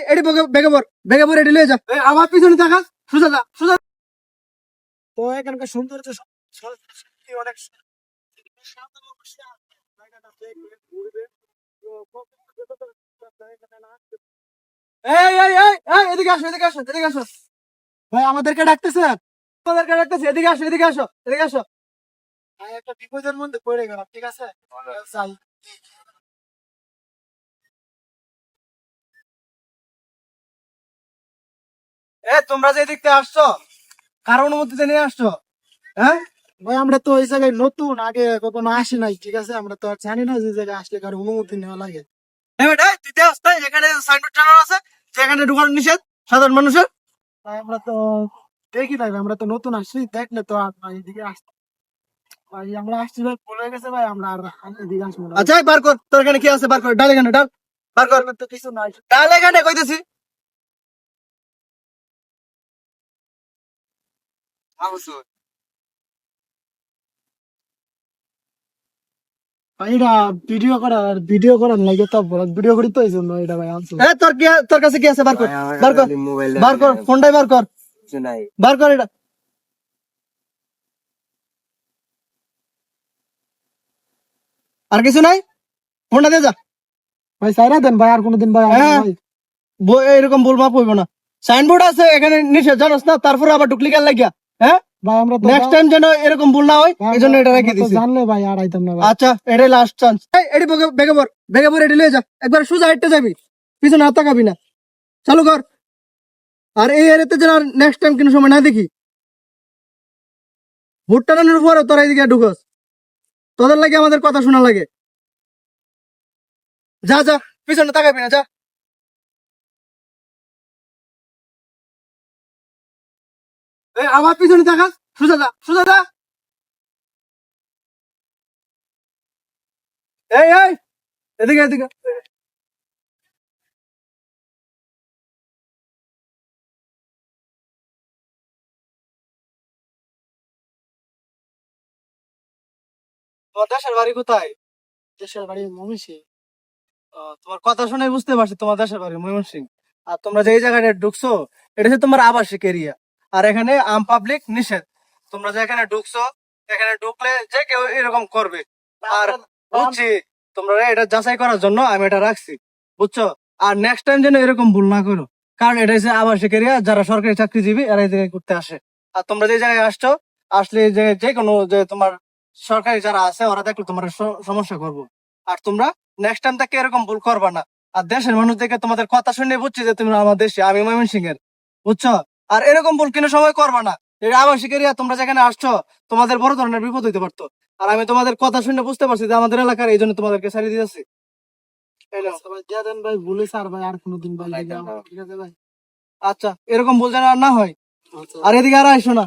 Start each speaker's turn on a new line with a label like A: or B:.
A: এডি বেগে এডি লয়ে যা। আমার পিছনে থাকা, সোজা যা, সোজা। তো এখানকার সৌন্দর্য সত্যি অনেক এদিকে আসো, এদিকে আসো, এদিকে আসো। ভাই আমাদেরকে ডাকতেছে, আমাদেরকে ডাকতেছে, এদিকে আসো, এদিকে আসো, এদিকে আসো। ভাই একটা বিপদের মধ্যে পড়ে গেলাম, ঠিক আছে? যাই। তোমরা যে এদিক থেকে আসছো, কার অনুমতিতে নিয়ে আসছো? হ্যাঁ ভাই, আমরা তো ওই জায়গায় নতুন, আগে কখনো আসি নাই, ঠিক আছে? আমরা তো আর জানি না যে জায়গায় আসলে কারো অনুমতি নেওয়া লাগে। তুই দেখ এখানে সাইনবোর্ড টানানো আছে যে এখানে ঢুকানো নিষেধ সাধারণ মানুষের। ভাই আমরা তো দেখি নাই, আমরা তো নতুন আসছি, দেখলে তো আর ভাই এদিকে আসতে। ভাই আমরা আসছি ভাই, ভুল হয়ে গেছে ভাই, আমরা আর এদিকে আসবো না। আচ্ছা বার কর, তোর এখানে কি আছে বার কর, ডাল এখানে ডাল, বার কর। তো কিছু নাই, ডাল এখানে কইতেছি। ভাই এটা ভিডিও করার লাগে তো, ভিডিও করি তো এই জন্য এটা ভাই আনছো। তোর কাছে কি আছে বার কর, বার কর, বার কর ফোনটাই বার কর, বার কর এটা। আর কিছু নাই, ফোনটা দিয়ে যা ভাই, সাইরা দেন ভাই, আর কোনোদিন ভাই এরকম বলবা পইব না। সাইনবোর্ড আছে এখানে নিষেধ, জানোস না? তারপরে আবার ঢুকলি কেন লাগিয়া? হ্যাঁ ভাই, আমরা নেক্সট টাইম যেন এরকম ভুল না হয় এই জন্য এটা রেখে দিছি। জানলে ভাই আর আইতাম না। আচ্ছা এটাই লাস্ট চান্স। এডি বেগে পর এডি লয়ে যা, একবার সোজা হাঁটতে যাবি, পিছনে হাত তাকাবি না। চালু কর। আর এই এরিয়াতে যেন নেক্সট টাইম কোনো সময় না দেখি। ভোট টানানোর পরে তোরা এদিকে ঢুকস, তোদের লাগে আমাদের কথা শোনা লাগে। যা যা, পিছনে তাকাবি না, যা। আমার পিছনে তাকাস, সোজা যা, সোজা যা। এই এদিকে এদিকে। তোমার দেশের বাড়ি কোথায়? দেশের বাড়ি ময়মনসিংহ। তোমার কথা শুনে বুঝতে পারছি তোমার দেশের বাড়ি ময়মনসিংহ। আর তোমরা যে জায়গাটা ঢুকছো এটা হচ্ছে তোমার আবাসিক এরিয়া, আর এখানে আম পাবলিক নিষেধ। তোমরা যে এখানে ঢুকছো, এখানে ঢুকলে যে কেউ এরকম করবে। আর বুঝছি তোমরা এটা যাচাই করার জন্য আমি এটা রাখছি, বুঝছো? আর নেক্সট টাইম যেন এরকম ভুল না করো, কারণ এটা হচ্ছে আবাসিক এরিয়া, যারা সরকারি চাকরিজীবী এরা এই জায়গায় করতে আসে। আর তোমরা যে জায়গায় আসছো, আসলে যে যে কোনো যে তোমার সরকারি যারা আছে ওরা দেখলে তোমার সমস্যা করবো। আর তোমরা নেক্সট টাইম থেকে এরকম ভুল করবা না। আর দেশের মানুষ দেখে তোমাদের কথা শুনে বুঝছি যে তুমি আমার দেশে, আমি ময়মনসিংহ এর, বুঝছো? আর এরকম ভুল কোনো সময় করবা না। এটা আবাসিক এরিয়া, তোমরা যেখানে আসছো তোমাদের বড় ধরনের বিপদ হইতে পারতো। আর আমি তোমাদের কথা শুনে বুঝতে পারছি যে আমাদের এলাকার, এই জন্য তোমাদেরকে ছাড়িয়ে দিয়েছি। ভাই ভুলে স্যার ভাই, আর কোনোদিন ভাই ঠিক আছে ভাই। আচ্ছা এরকম ভুল যেন আর না হয়। আর এদিকে আর আইসো না।